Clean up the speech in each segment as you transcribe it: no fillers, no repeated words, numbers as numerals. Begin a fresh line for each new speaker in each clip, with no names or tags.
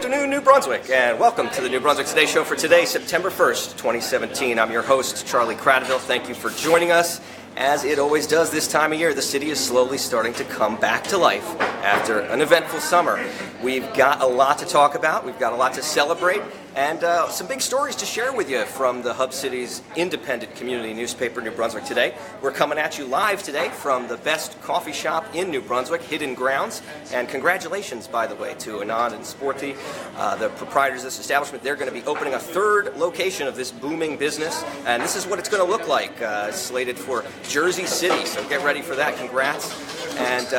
afternoon, New Brunswick, and welcome to the New Brunswick Today Show for today, September 1st, 2017. I'm your host, Charlie Cradaville. Thank you for joining us. As it always does this time of year, the city is slowly starting to come back to life after an eventful summer. We've got a lot to talk about, we've got a lot to celebrate, and some big stories to share with you from the Hub City's independent community newspaper, New Brunswick Today. We're coming at you live today from the best coffee shop in New Brunswick, Hidden Grounds. And congratulations, by the way, to Anand and Sporty, the proprietors of this establishment. They're going to be opening a third location of this booming business, and this is what it's going to look like, slated for Jersey City. So get ready for that. Congrats. And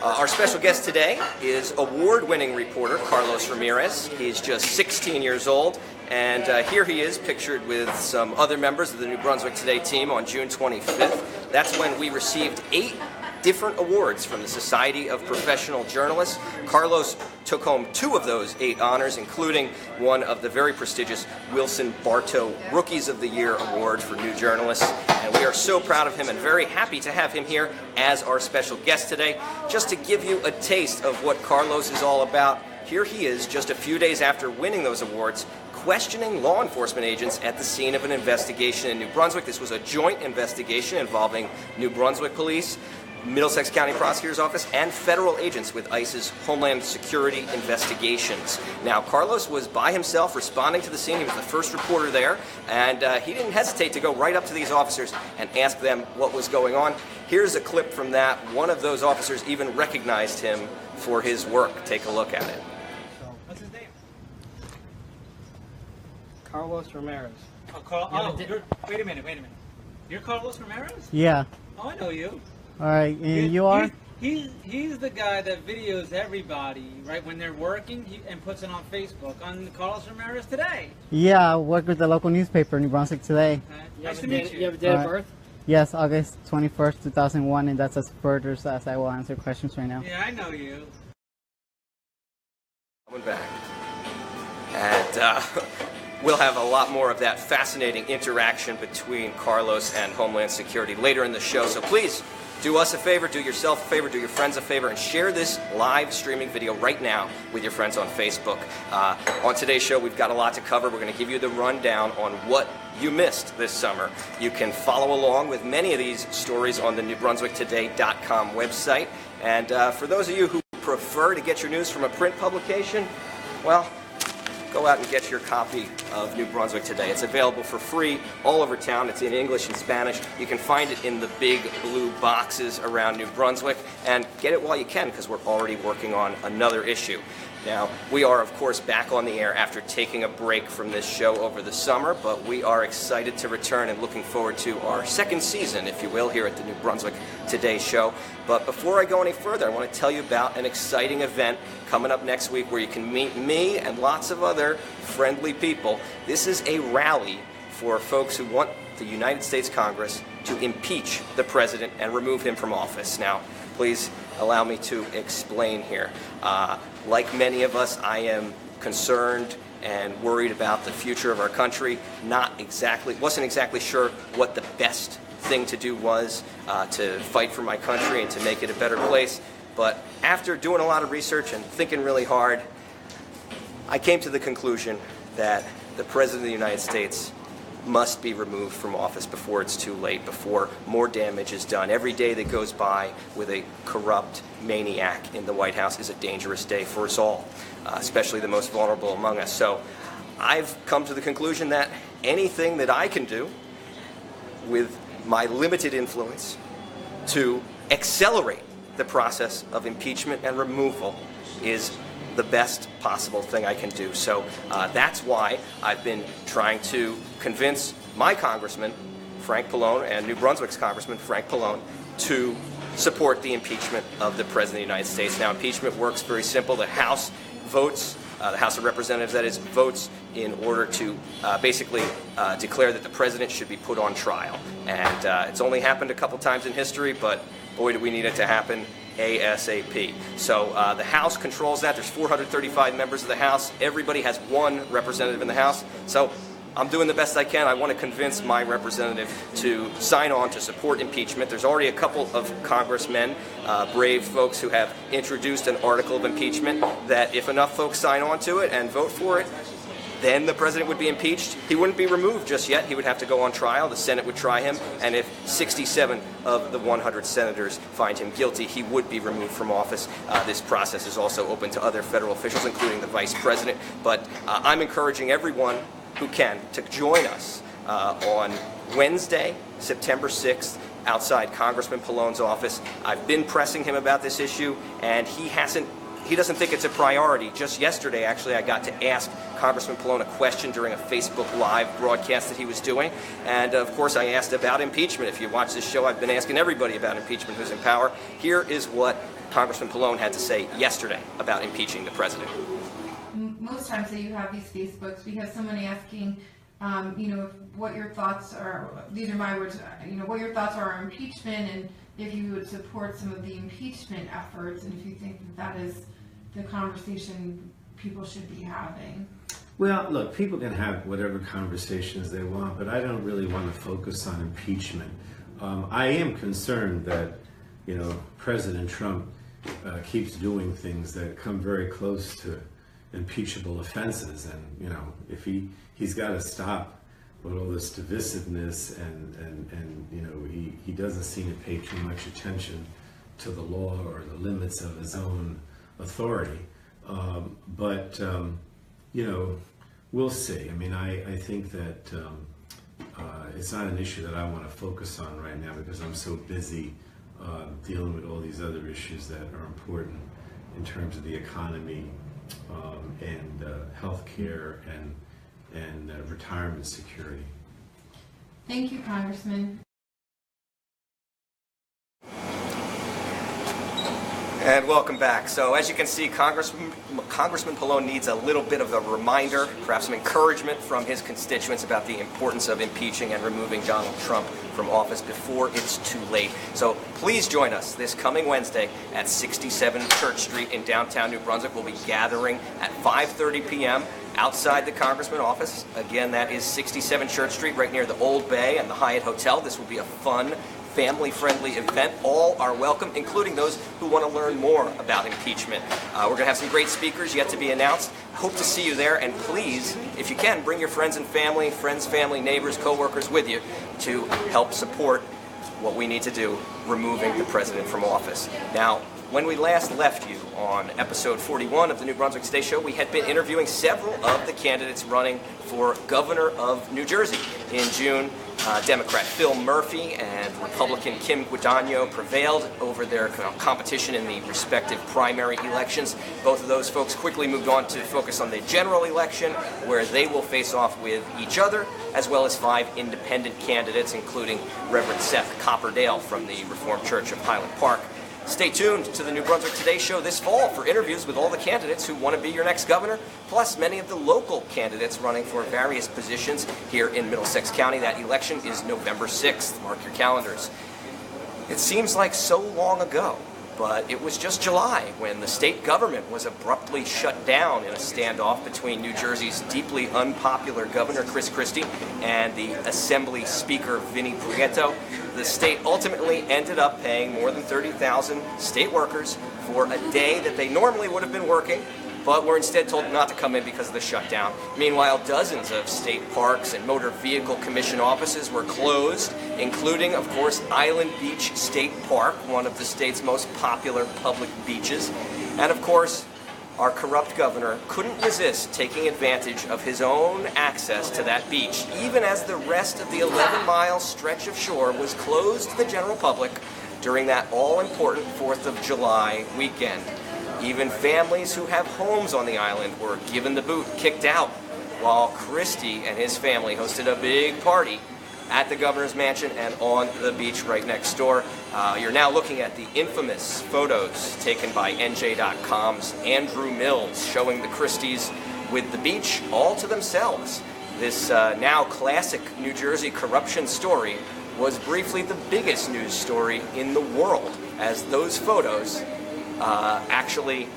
our special guest today is award-winning reporter Carlos Ramirez. He's just 16 years old, and here he is pictured with some other members of the New Brunswick Today team on June 25th. That's when we received 8 different awards from the Society of Professional Journalists. Carlos took home 2 of those 8 honors, including one of the very prestigious Wilson Bartow Rookies of the Year Award for New Journalists. And we are so proud of him and very happy to have him here as our special guest today. Just to give you a taste of what Carlos is all about, here he is just a few days after winning those awards, questioning law enforcement agents at the scene of an investigation in New Brunswick. This was a joint investigation involving New Brunswick Police, Middlesex County Prosecutor's Office, and federal agents with ICE's Homeland Security investigations. Now, Carlos was by himself responding to the scene. He was the first reporter there, and he didn't hesitate to go right up to these officers and ask them what was going on. Here's a clip from that. One of those officers even recognized him for his work. Take a look at it.
What's his name?
Carlos Ramirez.
Wait a minute. You're Carlos Ramirez?
Yeah.
Oh, I know you.
All right, and you are?
He's the guy that videos everybody, right, when they're working and puts it on Facebook, on Carlos Ramirez Today.
Yeah, I work with the local newspaper, New Brunswick Today.
Nice to meet you.
You have a date of birth?
Yes, August 21st, 2001, and that's as further as I will answer questions right now.
Yeah, I know you.
Coming back. And we'll have a lot more of that fascinating interaction between Carlos and Homeland Security later in the show. So please, do us a favor, do yourself a favor, do your friends a favor, and share this live streaming video right now with your friends on Facebook. On today's show, we've got a lot to cover. We're going to give you the rundown on what you missed this summer. You can follow along with many of these stories on the NewBrunswickToday.com website. And for those of you who prefer to get your news from a print publication, well, go out and get your copy of New Brunswick Today. It's available for free all over town. It's in English and Spanish. You can find it in the big blue boxes around New Brunswick, and get it while you can, because we're already working on another issue. Now, we are, of course, back on the air after taking a break from this show over the summer, but we are excited to return and looking forward to our second season, if you will, here at the New Brunswick Today show. But before I go any further, I want to tell you about an exciting event coming up next week where you can meet me and lots of other friendly people. This is a rally for folks who want the United States Congress to impeach the president and remove him from office. Now, please allow me to explain here. Like many of us, I am concerned and worried about the future of our country. Wasn't exactly sure what the best thing to do was to fight for my country and to make it a better place. But after doing a lot of research and thinking really hard, I came to the conclusion that the President of the United States must be removed from office before it's too late, before more damage is done. Every day that goes by with a corrupt maniac in the White House is a dangerous day for us all, especially the most vulnerable among us. So I've come to the conclusion that anything that I can do with my limited influence to accelerate the process of impeachment and removal is the best possible thing I can do. So that's why I've been trying to convince my congressman, Frank Pallone, and New Brunswick's congressman, Frank Pallone, to support the impeachment of the President of the United States. Now, impeachment works very simple. The House votes, the House of Representatives, that is, votes in order to basically declare that the president should be put on trial. And it's only happened a couple times in history, but boy, do we need it to happen ASAP. So the House controls that. There's 435 members of the House. Everybody has one representative in the House. So I'm doing the best I can. I want to convince my representative to sign on to support impeachment. There's already a couple of congressmen, brave folks, who have introduced an article of impeachment that if enough folks sign on to it and vote for it, then the president would be impeached. He wouldn't be removed just yet. He would have to go on trial. The Senate would try him. And if 67 of the 100 senators find him guilty, he would be removed from office. This process is also open to other federal officials, including the vice president. But I'm encouraging everyone who can to join us on Wednesday, September 6th, outside Congressman Pallone's office. I've been pressing him about this issue, and he doesn't think it's a priority. Just yesterday, actually, I got to ask Congressman Pallone a question during a Facebook Live broadcast that he was doing. And, of course, I asked about impeachment. If you watch this show, I've been asking everybody about impeachment who's in power. Here is what Congressman Pallone had to say yesterday about impeaching the president.
Most times that you have these Facebooks, we have someone asking, what your thoughts are, these are my words, what your thoughts are on impeachment, and if you would support some of the impeachment efforts, and if you think that is the conversation people should be having.
Well, look, people can have whatever conversations they want, but I don't really want to focus on impeachment. I am concerned that, President Trump keeps doing things that come very close to impeachable offenses, and if he's got to stop with all this divisiveness, and he doesn't seem to pay too much attention to the law or the limits of his own authority. But we'll see. I mean, I think that it's not an issue that I want to focus on right now because I'm so busy dealing with all these other issues that are important in terms of the economy and health care and retirement security.
Thank you, Congressman.
And welcome back. So as you can see, Congressman Pallone needs a little bit of a reminder, perhaps some encouragement from his constituents about the importance of impeaching and removing Donald Trump from office before it's too late. So please join us this coming Wednesday at 67 Church Street in downtown New Brunswick. We'll be gathering at 5:30 p.m. outside the Congressman office. Again, that is 67 Church Street, right near the Old Bay and the Hyatt Hotel. This will be a fun, family-friendly event. All are welcome, including those who want to learn more about impeachment. We're going to have some great speakers yet to be announced. Hope to see you there, and please, if you can, bring your friends and family, neighbors, co-workers with you to help support what we need to do, removing the president from office. Now, when we last left you on episode 41 of the New Brunswick Today Show, we had been interviewing several of the candidates running for governor of New Jersey. In June, Democrat Phil Murphy and Republican Kim Guadagno prevailed over their competition in the respective primary elections. Both of those folks quickly moved on to focus on the general election, where they will face off with each other, as well as 5 independent candidates, including Reverend Seth Copperdale from the Reformed Church of Highland Park. Stay tuned to the New Brunswick Today Show this fall for interviews with all the candidates who want to be your next governor, plus many of the local candidates running for various positions here in Middlesex County. That election is November 6th. Mark your calendars. It seems like so long ago, but it was just July when the state government was abruptly shut down in a standoff between New Jersey's deeply unpopular Governor Chris Christie and the Assembly Speaker Vinnie Prieto. The state ultimately ended up paying more than 30,000 state workers for a day that they normally would have been working, but were instead told not to come in because of the shutdown. Meanwhile, dozens of state parks and motor vehicle commission offices were closed, including, of course, Island Beach State Park, one of the state's most popular public beaches. And, of course, our corrupt governor couldn't resist taking advantage of his own access to that beach, even as the rest of the 11-mile stretch of shore was closed to the general public during that all-important 4th of July weekend. Even families who have homes on the island were given the boot, kicked out, while Christie and his family hosted a big party at the governor's mansion and on the beach right next door. You're now looking at the infamous photos taken by NJ.com's Andrew Mills showing the Christies with the beach all to themselves. This now classic New Jersey corruption story was briefly the biggest news story in the world, as those photos actually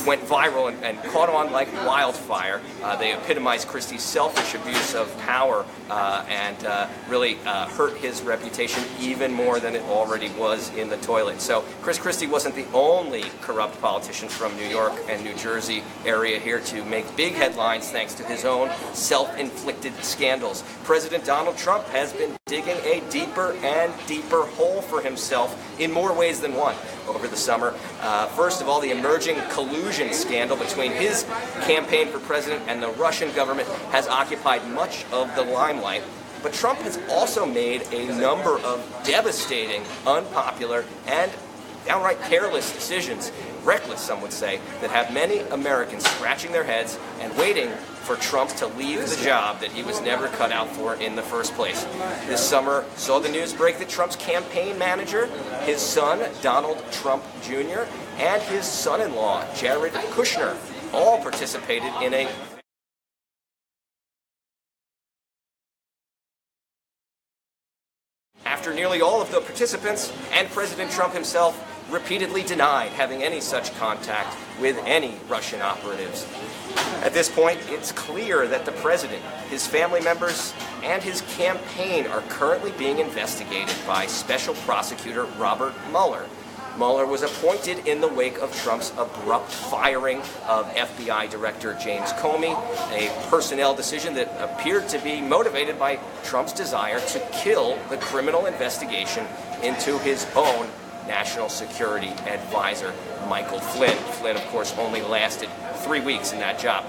went viral and caught on like wildfire. They epitomized Christie's selfish abuse of power and really hurt his reputation even more than it already was in the toilet. So Chris Christie wasn't the only corrupt politician from New York and New Jersey area here to make big headlines thanks to his own self-inflicted scandals. President Donald Trump has been digging a deeper and deeper hole for himself in more ways than one over the summer. First of all, the emerging collusion scandal between his campaign for president and the Russian government has occupied much of the limelight. But Trump has also made a number of devastating, unpopular, and downright careless decisions, reckless some would say, that have many Americans scratching their heads and waiting for Trump to leave the job that he was never cut out for in the first place. This summer saw the news break that Trump's campaign manager, his son, Donald Trump Jr., and his son-in-law, Jared Kushner, all participated in a after nearly all of the participants and President Trump himself repeatedly denied having any such contact with any Russian operatives. At this point, it's clear that the president, his family members, and his campaign are currently being investigated by Special Prosecutor Robert Mueller. Mueller was appointed in the wake of Trump's abrupt firing of FBI Director James Comey, a personnel decision that appeared to be motivated by Trump's desire to kill the criminal investigation into his own national security advisor, Michael Flynn. Flynn, of course, only lasted 3 weeks in that job.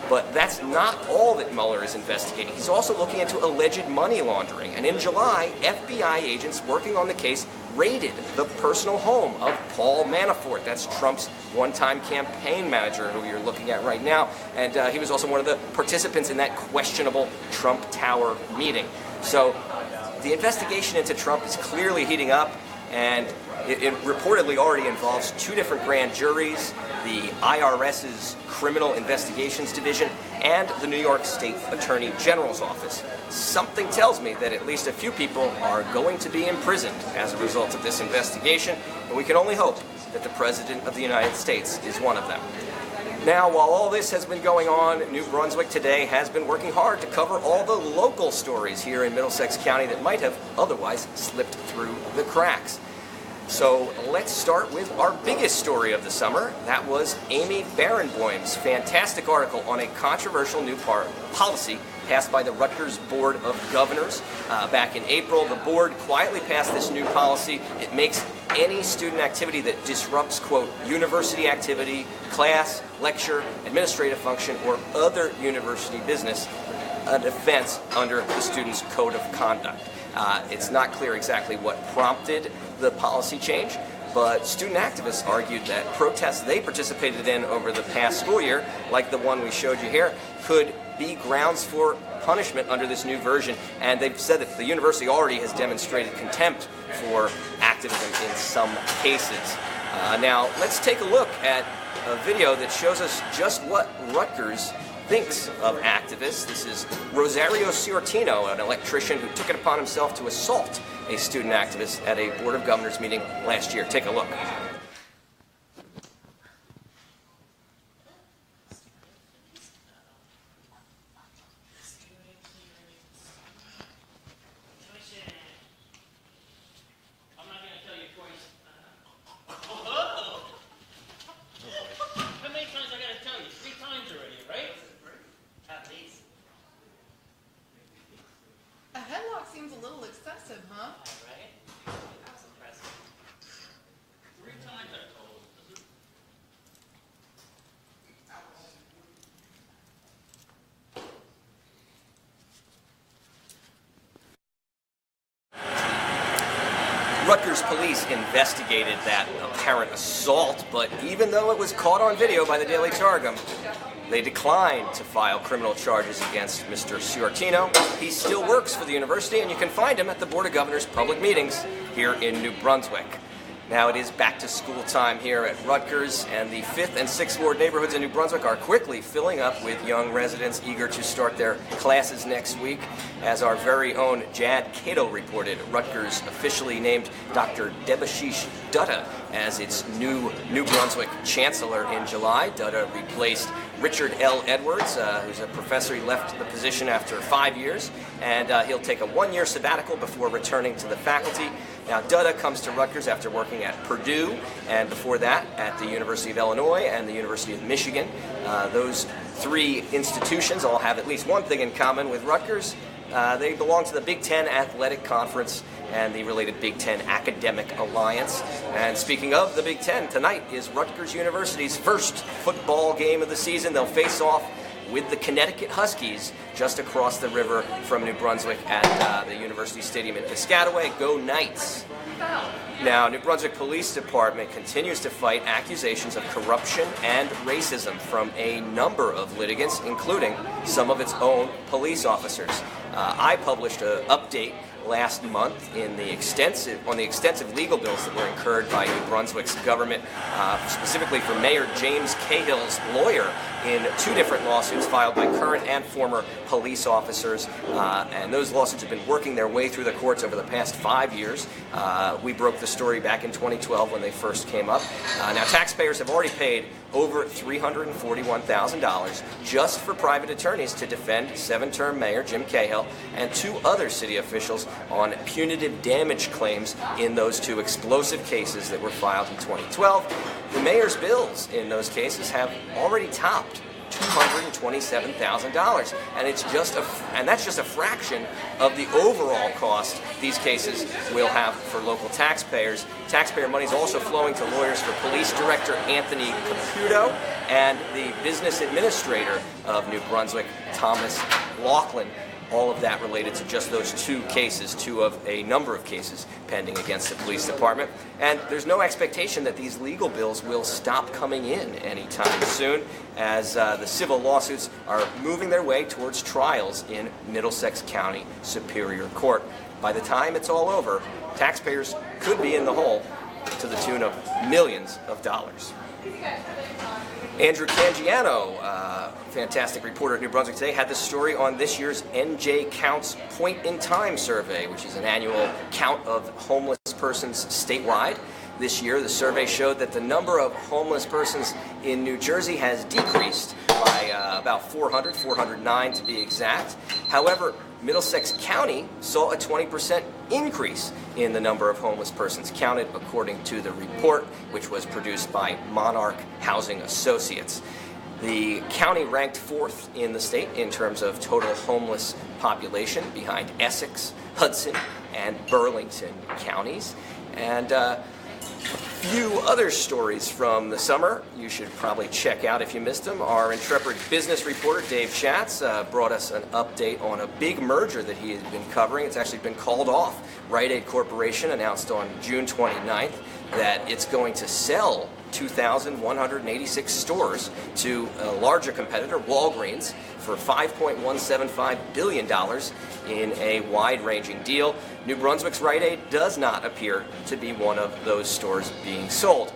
But that's not all that Mueller is investigating. He's also looking into alleged money laundering. And in July, FBI agents working on the case raided the personal home of Paul Manafort. That's Trump's one-time campaign manager, who you're looking at right now. And he was also one of the participants in that questionable Trump Tower meeting. So the investigation into Trump is clearly heating up, and it reportedly already involves 2 different grand juries, the IRS's Criminal Investigations Division, and the New York State Attorney General's office. Something tells me that at least a few people are going to be imprisoned as a result of this investigation, and we can only hope that the President of the United States is one of them. Now, while all this has been going on, New Brunswick Today has been working hard to cover all the local stories here in Middlesex County that might have otherwise slipped through the cracks. So let's start with our biggest story of the summer. That was Amy Barenboim's fantastic article on a controversial new policy passed by the Rutgers Board of Governors. Back in April, the board quietly passed this new policy. It makes any student activity that disrupts, quote, university activity, class, lecture, administrative function, or other university business an offense under the student's code of conduct. It's not clear exactly what prompted the policy change, but student activists argued that protests they participated in over the past school year, like the one we showed you here, could be grounds for punishment under this new version, and they've said that the university already has demonstrated contempt for activism in some cases. Now, let's take a look at a video that shows us just what Rutgers thinks of activists. This is Rosario Ciortino, an electrician who took it upon himself to assault a student activist at a Board of Governors meeting last year. Take a look. Rutgers police investigated that apparent assault, but even though it was caught on video by the Daily Targum, they declined to file criminal charges against Mr. Ciortino. He still works for the university, and you can find him at the Board of Governors public meetings here in New Brunswick. Now it is back to school time here at Rutgers, and the 5th and 6th Ward neighborhoods in New Brunswick are quickly filling up with young residents eager to start their classes next week. As our very own Jad Cato reported, Rutgers officially named Dr. Debashish Dutta as its new New Brunswick chancellor in July. Dutta replaced Richard L. Edwards, who's a professor. He left the position after 5 years, and he'll take a one-year sabbatical before returning to the faculty. Now, Dutta comes to Rutgers after working at Purdue, and before that at the University of Illinois and the University of Michigan. Those three institutions all have at least one thing in common with Rutgers. They belong to the Big Ten Athletic Conference and the related Big Ten Academic Alliance. And speaking of the Big Ten, tonight is Rutgers University's first football game of the season. They'll face off with the Connecticut Huskies just across the river from New Brunswick at the University Stadium in Piscataway. Go Knights! Now, New Brunswick Police Department continues to fight accusations of corruption and racism from a number of litigants, including some of its own police officers. I published an update last month on the extensive legal bills that were incurred by New Brunswick's government, specifically for Mayor James Cahill's lawyer in two different lawsuits filed by current and former police officers. And those lawsuits have been working their way through the courts over the past 5 years. We broke the story back in 2012 when they first came up. Now, taxpayers have already paid over $341,000 just for private attorneys to defend seven-term Mayor Jim Cahill and two other city officials on punitive damage claims in those two explosive cases that were filed in 2012. The mayor's bills in those cases have already topped $227,000, and that's just a fraction of the overall cost these cases will have for local taxpayers. Taxpayer money is also flowing to lawyers for Police Director Anthony Caputo and the business administrator of New Brunswick, Thomas Laughlin. All of that related to just those two cases, two of a number of cases pending against the police department. And there's no expectation that these legal bills will stop coming in anytime soon, as the civil lawsuits are moving their way towards trials in Middlesex County Superior Court. By the time it's all over, taxpayers could be in the hole to the tune of millions of dollars. Andrew Cangiano, fantastic reporter at New Brunswick Today, had the story on this year's NJ Counts Point in Time survey, which is an annual count of homeless persons statewide. This year, the survey showed that the number of homeless persons in New Jersey has decreased by about 409 to be exact. However, Middlesex County saw a 20% increase in the number of homeless persons counted, according to the report, which was produced by Monarch Housing Associates. The county ranked 4th in the state in terms of total homeless population, behind Essex, Hudson, and Burlington counties. And few other stories from the summer you should probably check out if you missed them. Our intrepid business reporter, Dave Schatz, brought us an update on a big merger that he had been covering. It's actually been called off. Rite Aid Corporation announced on June 29th that it's going to sell 2,186 stores to a larger competitor, Walgreens, for $5.175 billion in a wide-ranging deal. New Brunswick's Rite Aid does not appear to be one of those stores being sold.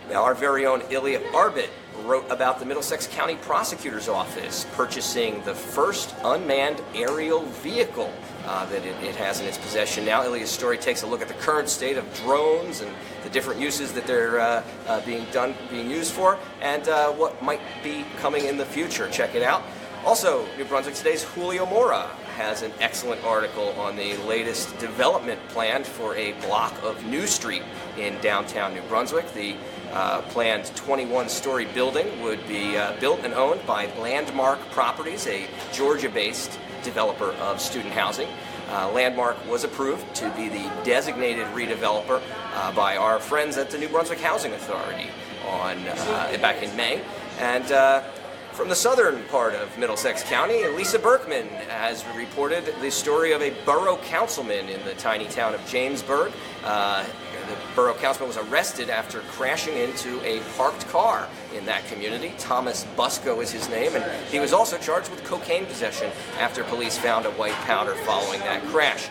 Now, our very own Ilya Arbit wrote about the Middlesex County Prosecutor's Office purchasing the first unmanned aerial vehicle that it has in its possession now. Ilya's story takes a look at the current state of drones and the different uses that they're being used for, and what might be coming in the future. Check it out. Also, New Brunswick Today's Julio Mora has an excellent article on the latest development planned for a block of New Street in downtown New Brunswick. The planned 21-story building would be built and owned by Landmark Properties, a Georgia-based developer of student housing. Landmark was approved to be the designated redeveloper by our friends at the New Brunswick Housing Authority back in May. And from the southern part of Middlesex County, Lisa Berkman has reported the story of a borough councilman in the tiny town of Jamesburg. The borough councilman was arrested after crashing into a parked car in that community. Thomas Busco is his name, and he was also charged with cocaine possession after police found a white powder following that crash.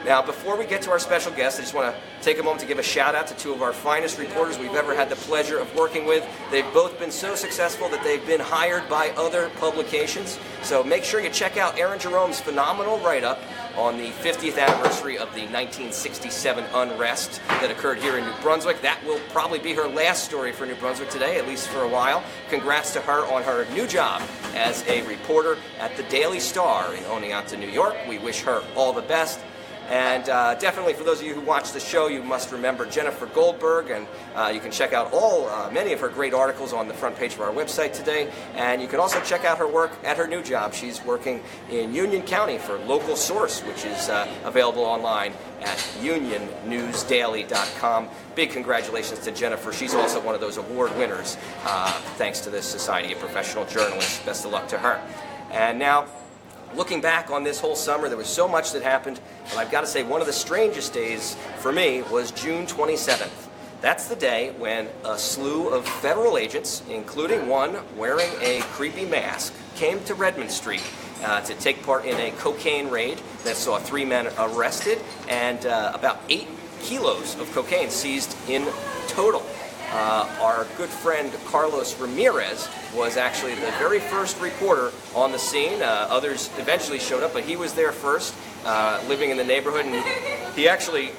Now, before we get to our special guest, I just want to take a moment to give a shout out to two of our finest reporters we've ever had the pleasure of working with. They've both been so successful that they've been hired by other publications. So make sure you check out Aaron Jerome's phenomenal write-up on the 50th anniversary of the 1967 unrest that occurred here in New Brunswick. That will probably be her last story for New Brunswick today, at least for a while. Congrats to her on her new job as a reporter at the Daily Star in Oneonta, New York. We wish her all the best. And definitely for those of you who watch the show, you must remember Jennifer Goldberg, and you can check out many of her great articles on the front page of our website today. And you can also check out her work at her new job. She's working in Union County for Local Source, which is available online at unionnewsdaily.com. Big congratulations to Jennifer. She's also one of those award winners, thanks to the Society of Professional Journalists. Best of luck to her. And now, looking back on this whole summer, there was so much that happened, but I've got to say one of the strangest days for me was June 27th. That's the day when a slew of federal agents, including one wearing a creepy mask, came to Redmond Street to take part in a cocaine raid that saw 3 men arrested and about 8 kilos of cocaine seized in total. Our good friend Carlos Ramirez was actually the very first reporter on the scene. Others eventually showed up, but he was there first, living in the neighborhood, and he actually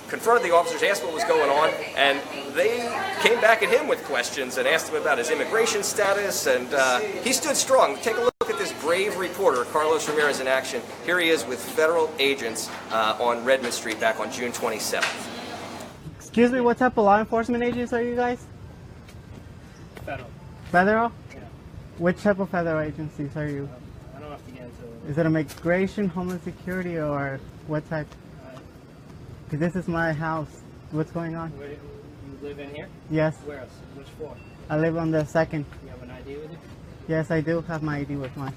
confronted the officers, asked what was going on, and they came back at him with questions and asked him about his immigration status, and he stood strong. Take a look at this brave reporter, Carlos Ramirez, in action. Here he is with federal agents on Redmond Street back on June 27th.
Excuse me, what type of law enforcement agents are you guys?
Federal.
Federal?
Yeah.
Which type of federal agencies are you?
I don't have to get into it.
Is it immigration, homeland security, or what type? Because this is my house. What's going on?
Where, you live in here?
Yes,
Where else? Which floor?
I live on the 2nd.
You have an ID with you?
Yes, I do have my ID with mine.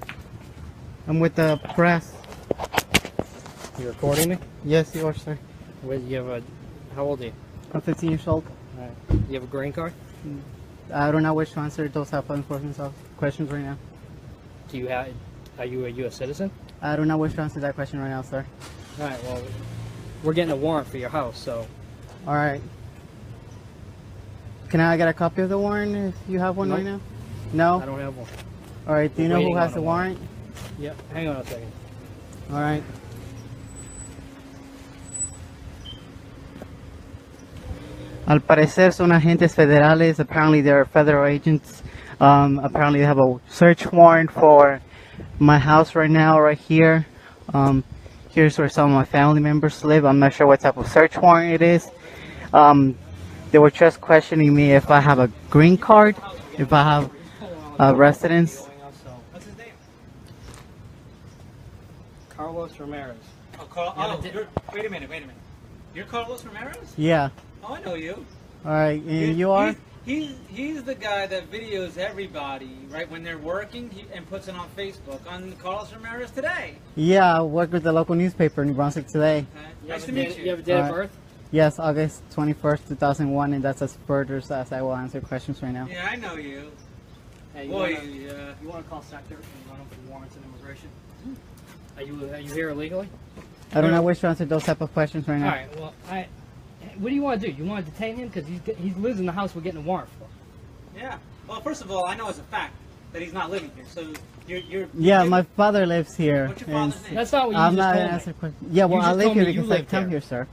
I'm with the press.
You recording me?
Yes, you are, sir.
Where you have a? How old are you?
I'm 15 years old.
Alright. You have a green card?
I don't know which to answer those type of enforcement questions right now.
Do you have? Are you a U.S. citizen?
I don't know which to answer that question right now, sir.
All right. Well, we're getting a warrant for your house, so.
All right. Can I get a copy of the warrant if you have one
Nope.
right now? No?
I don't have one.
All right. Do you
We're
know who
waiting
has
on
the
a
warrant?
Yep. Hang on a second.
All right. Al parecer son agentes federales. Apparently they're federal agents. Apparently they have a search warrant for my house right now, right here. Here's where some of my family members live. I'm not sure what type of search warrant it is. They were just questioning me if I have a green card, if I have a residence.
What's his name?
Carlos Ramirez.
Wait a minute. You're Carlos Ramirez?
Yeah.
Oh, I know you.
All right. And you are?
He's the guy that videos everybody, right, when they're working and puts it on Facebook on Carlos Ramirez Today.
Yeah, I work with the local newspaper, New Brunswick Today.
Nice to meet you.
You have a date of
Alright.
birth?
Yes, August 21st, 2001, and that's as further as I will answer questions right now.
Yeah, I know you.
Hey,
Boy,
you want to call Sector and run them for warrants and immigration? Are you here illegally?
I don't know which to answer those type of questions right now.
All right. Well, what do you want to do? You want to detain him because he lives in the house we're getting a warrant for?
yeah. Well, first of all, I know as a fact that he's not living here. So you're
Yeah, my father lives here.
What's your
and
father's name?
That's not what you
I'm
just
not
told
gonna
me.
answer questions. Yeah, well,
You
I
just
live
told
here
me you
because I
lived
come
here.
here, sir.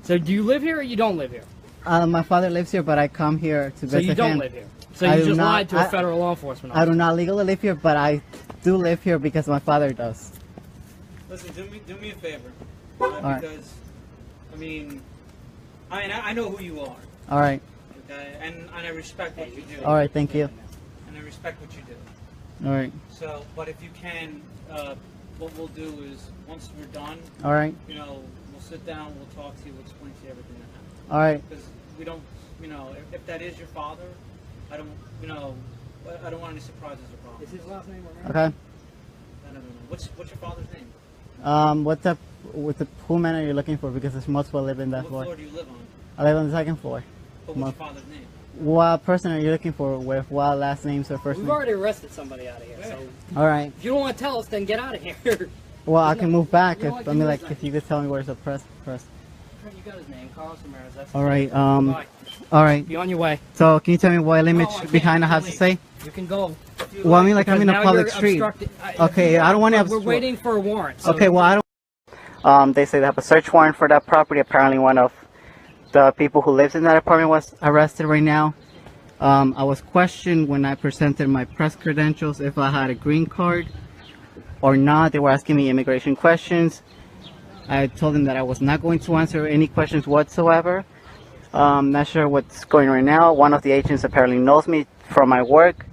So do you live here or you don't live here?
My father lives here, but I come here to visit
So you don't
him.
live here. So
I
you
do
just
not-
lied to a federal law enforcement
I
officer.
do not legally live here, but I do live here because my father does.
Listen, do me a favor,
right.
because I know who you are,
All right.
okay, and I respect what you do,
All right. Thank you.
and I respect what you do.
All right.
So, but if you can, what we'll do is once we're done,
All right.
we'll sit down, we'll talk to you, we'll explain to you everything that happened.
All right.
Because we don't, if that is your father, I don't want any surprises or problems.
Is his last name Ramirez?
Okay.
I don't know. What's your father's name?
What who man are you looking for? Because there's multiple live in that
What
floor.
floor do you live on?
I live on the 2nd floor.
But what's your father's name?
What person are you looking for with what last names or first
We've
name?
already arrested somebody out of here. So
All right.
if you don't want to tell us, then get out of here.
Well, I can move back.
You know what,
If, I mean,
give me
like,
his
if you could tell me where's the press.
You got his name, Carlos Ramirez. That's
All right.
Bye.
All right.
Be on your way.
So, can you tell me what image
No, I can't.
behind I
You
have
can
to say?
You can go.
Well, I mean, like, I'm in a
Because now
public
you're
street.
obstructing-
Okay, I don't want to.
We're waiting for a warrant. So
Okay, well, I don't. They say they have a search warrant for that property. Apparently, one of the people who lives in that apartment was arrested right now. I was questioned when I presented my press credentials if I had a green card or not. They were asking me immigration questions. I told them that I was not going to answer any questions whatsoever. Not sure what's going on right now. One of the agents apparently knows me from my work.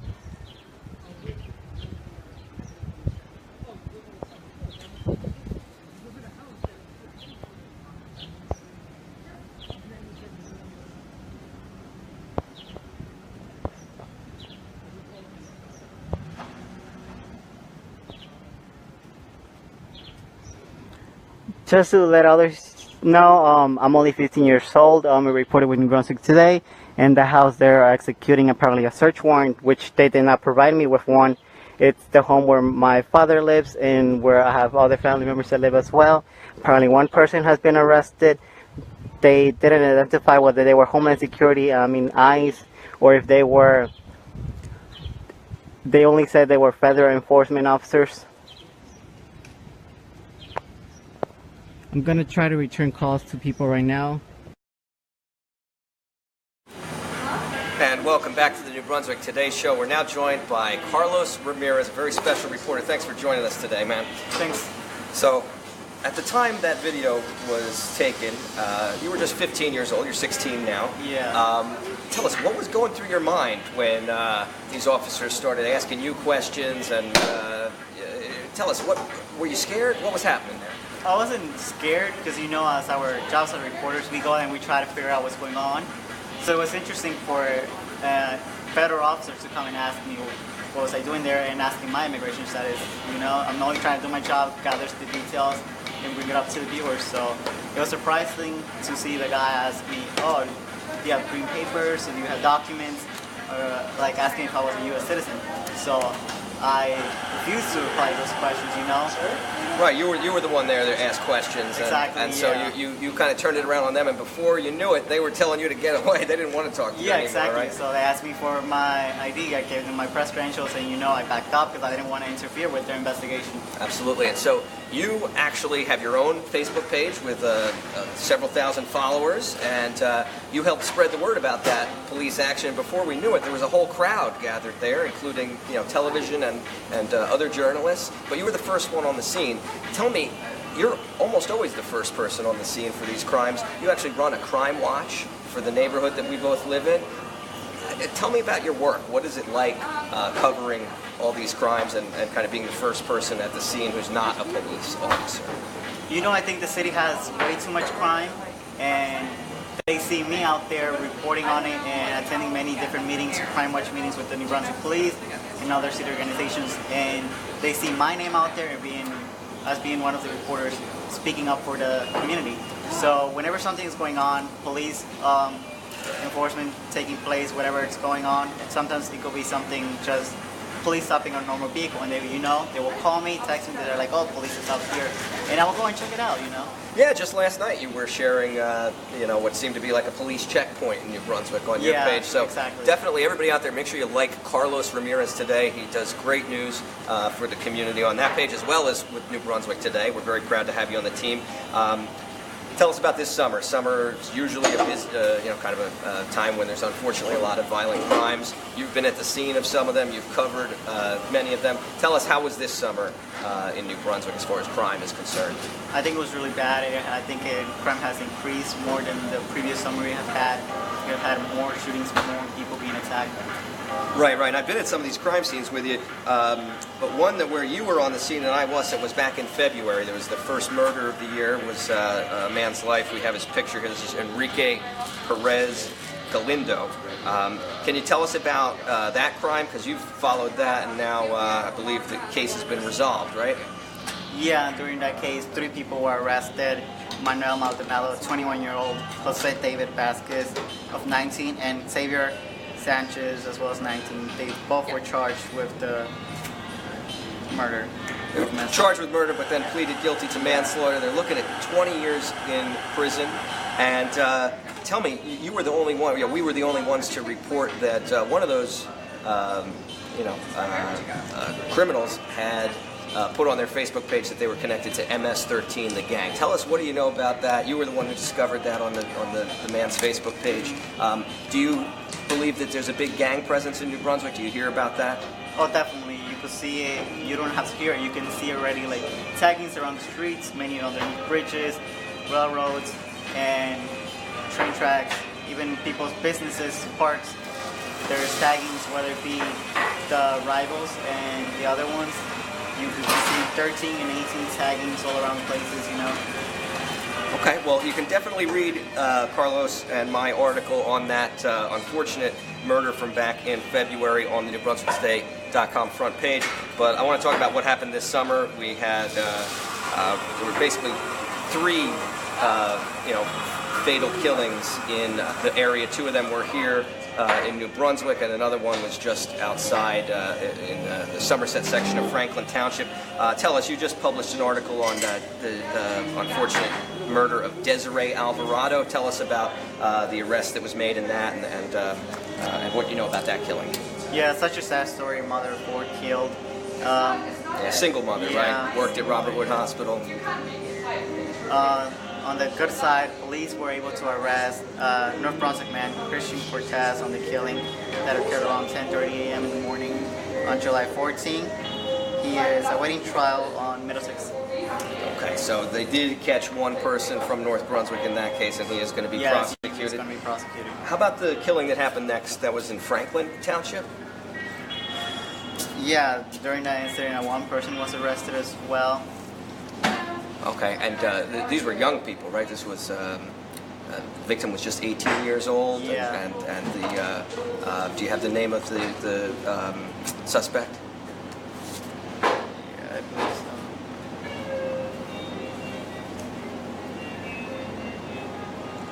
Just to let others know, I'm only 15 years old. I reported with New Brunswick today, and the house they're executing apparently a search warrant, which they did not provide me with one. It's the home where my father lives and where I have other family members that live as well. Apparently one person has been arrested. They didn't identify whether they were Homeland Security, ICE, or if they were, they only said they were federal enforcement officers. I'm going to try to return calls to people right now.
And welcome back to the New Brunswick Today Show. We're now joined by Carlos Ramirez, a very special reporter. Thanks for joining us today, man.
Thanks.
So, at the time that video was taken, you were just 15 years old. You're 16 now.
Yeah.
Tell us, what was going through your mind when these officers started asking you questions? And tell us, what were you scared? What was happening there?
I wasn't scared because, you know, as our jobs as reporters, we go and we try to figure out what's going on. So it was interesting for federal officers to come and ask me what was I doing there and asking my immigration status. You know, I'm only trying to do my job, gather the details, and bring it up to the viewers. So it was surprising to see the guy ask me, oh, do you have green papers, or do you have documents, or like asking if I was a U.S. citizen. So I refused to reply to those questions, you know.
Right, you were the one there that asked questions, and,
Exactly,
and so
yeah.
you kind of turned it around on them, and before you knew it, they were telling you to get away. They didn't want to talk to you
Yeah,
anymore,
exactly.
right?
So they asked me for my ID. I gave them my press credentials, and you know, I backed up because I didn't want to interfere with their investigation.
Absolutely. And so you actually have your own Facebook page with several thousand followers, and you helped spread the word about that police action. Before we knew it, there was a whole crowd gathered there, including television and other journalists. But you were the first one on the scene. Tell me, you're almost always the first person on the scene for these crimes. You actually run a crime watch for the neighborhood that we both live in. Tell me about your work. What is it like covering all these crimes and kind of being the first person at the scene who's not a police officer?
You know, I think the city has way too much crime, and they see me out there reporting on it and attending many different meetings, crime watch meetings with the New Brunswick Police and other city organizations, and they see my name out there and being one of the reporters speaking up for the community. So whenever something is going on, police enforcement taking place, whatever it's going on, and sometimes it could be something just police stopping a normal vehicle, and they will call me, text me, they're like, oh, police is up here, and I will go and check it out, you know.
Yeah, just last night you were sharing, what seemed to be like a police checkpoint in New Brunswick on your page. So
exactly.
Definitely, everybody out there, make sure you like Carlos Ramirez Today. He does great news for the community on that page, as well as with New Brunswick Today. We're very proud to have you on the team. Tell us about this summer. Summer is usually kind of a time when there's unfortunately a lot of violent crimes. You've been at the scene of some of them. You've covered many of them. Tell us, how was this summer in New Brunswick as far as crime is concerned?
I think it was really bad. I think crime has increased more than the previous summer we have had. We have had more shootings, more people being attacked.
Right. I've been at some of these crime scenes with you, but one where you were on the scene and I wasn't was back in February. There was the first murder of the year, was a man's life. We have his picture here. This is Enrique Perez Galindo. Can you tell us about that crime? Because you've followed that, and now I believe the case has been resolved, right?
Yeah, during that case, 3 people were arrested. Manuel Maldonado, a 21-year-old, Jose David Vasquez of 19, and Xavier Sanchez, as well as 19. They both were charged with the murder.
charged with murder, but then pleaded guilty to manslaughter. They're looking at 20 years in prison. And tell me, you were the only one. We were the only ones to report that one of those, criminals had put on their Facebook page that they were connected to MS-13, the gang. Tell us, what do you know about that? You were the one who discovered that on the man's Facebook page. Do you believe that there's a big gang presence in New Brunswick? Do you hear about that?
Oh, definitely. You could see it. You don't have to hear it. You can see already, like, taggings around the streets, many underneath bridges, railroads, and train tracks, even people's businesses, parks. There's taggings, whether it be the rivals and the other ones. You can see 13 and 18 taggings all around places, you know.
Okay, well, you can definitely read Carlos and my article on that unfortunate murder from back in February on the NewBrunswickToday.com front page. But I want to talk about what happened this summer. We had there were basically 3 fatal killings in the area. 2 of them were here in New Brunswick, and another one was just outside in the Somerset section of Franklin Township. Tell us, you just published an article on the unfortunate murder of Desiree Alvarado. Tell us about the arrest that was made in that, and what you know about that killing.
Yeah, such a sad story. Mother of 4 killed.
Single mother,
yeah.
Right? Worked at Robert Wood Hospital.
On the good side, police were able to arrest North Brunswick man Christian Cortez on the killing that occurred around 10:30 a.m. in the morning on July 14. He is awaiting trial on Middlesex.
Okay, so they did catch one person from North Brunswick in that case, and he is going to be prosecuted.
He's going to be prosecuted.
How about the killing that happened next that was in Franklin Township?
Yeah, during that incident, one person was arrested as well.
Okay, and these were young people, right? This was the victim was just 18 years old.
Yeah.
And the do you have the name of the suspect?
Yeah, I believe so.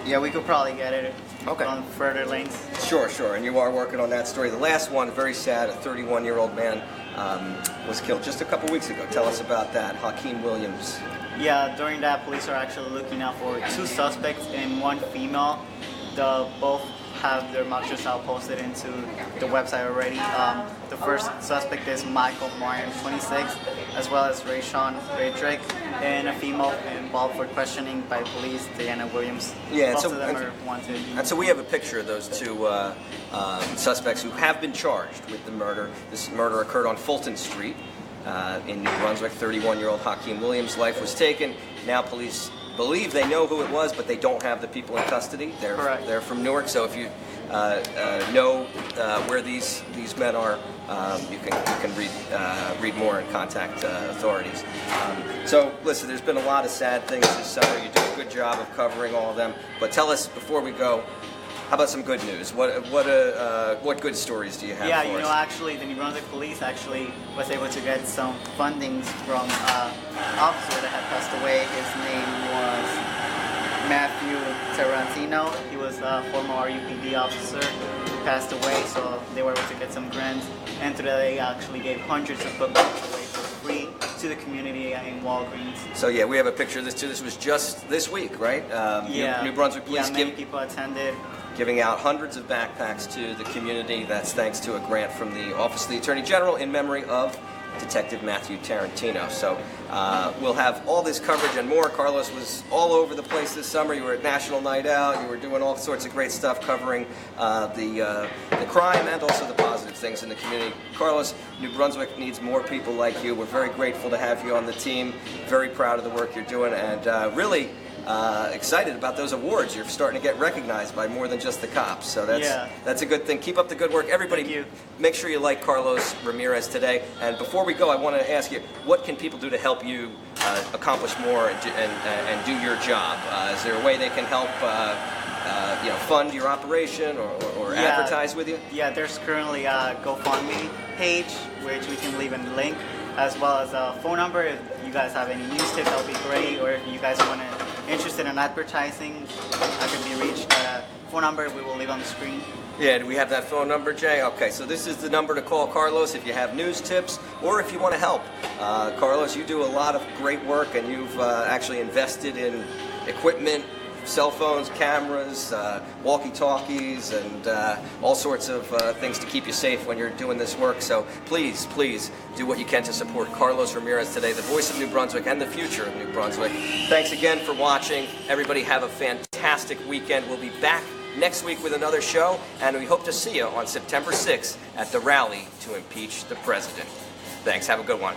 Yeah, we could probably get it on further links.
Sure. And you are working on that story. The last one, very sad, a 31-year-old man was killed just a couple weeks ago. Tell us about that, Hakeem Williams.
Yeah, during that, police are actually looking out for 2 suspects and 1 female. Both have their mugshots out posted into the website already. The first suspect is Michael Martin, 26, as well as Rayshawn Redrick, and a female involved for questioning by police, Diana Williams.
Yeah,
both of them are wanted.
And so we have a picture of those 2 suspects who have been charged with the murder. This murder occurred on Fulton Street. In New Brunswick, 31-year-old Hakeem Williams' life was taken. Now police believe they know who it was, but they don't have the people in custody. They're from Newark, so if you know where these men are, you can read more and contact authorities. So listen, there's been a lot of sad things this summer. You do a good job of covering all of them. But tell us before we go, how about some good news? What good stories do you have?
Yeah,
for us?
Actually, the New Brunswick Police actually was able to get some fundings from an officer that had passed away. His name was Matthew Tarantino. He was a former RUPD officer who passed away, so they were able to get some grants. And today they actually gave hundreds of books away for free to the community in Walgreens.
So yeah, we have a picture of this too. This was just this week, right? New Brunswick Police
many people attended.
Giving out hundreds of backpacks to the community. That's thanks to a grant from the Office of the Attorney General in memory of Detective Matthew Tarantino. So we'll have all this coverage and more. Carlos was all over the place this summer. You were at National Night Out. You were doing all sorts of great stuff covering the crime and also the positive things in the community. Carlos, New Brunswick needs more people like you. We're very grateful to have you on the team. Very proud of the work you're doing, and really excited about those awards. You're starting to get recognized by more than just the cops, so that's a good thing. Keep up the good work. Everybody, make sure you like Carlos Ramirez today. And before we go, I want to ask you, what can people do to help you accomplish more and do your job? Is there a way they can help fund your operation or advertise with you? Yeah, there's currently a GoFundMe page, which we can leave in the link, as well as a phone number. If you guys have any news tips, that would be great. Or if you guys are interested in advertising, I can be reached. Phone number we will leave on the screen. Yeah, do we have that phone number, Jay? Okay, so this is the number to call Carlos if you have news tips or if you want to help. Carlos, you do a lot of great work, and you've actually invested in equipment, cell phones, cameras, walkie-talkies, and all sorts of things to keep you safe when you're doing this work. So please, please do what you can to support Carlos Ramirez today, the voice of New Brunswick and the future of New Brunswick. Thanks again for watching. Everybody have a fantastic weekend. We'll be back next week with another show, and we hope to see you on September 6th at the rally to impeach the president. Thanks. Have a good one.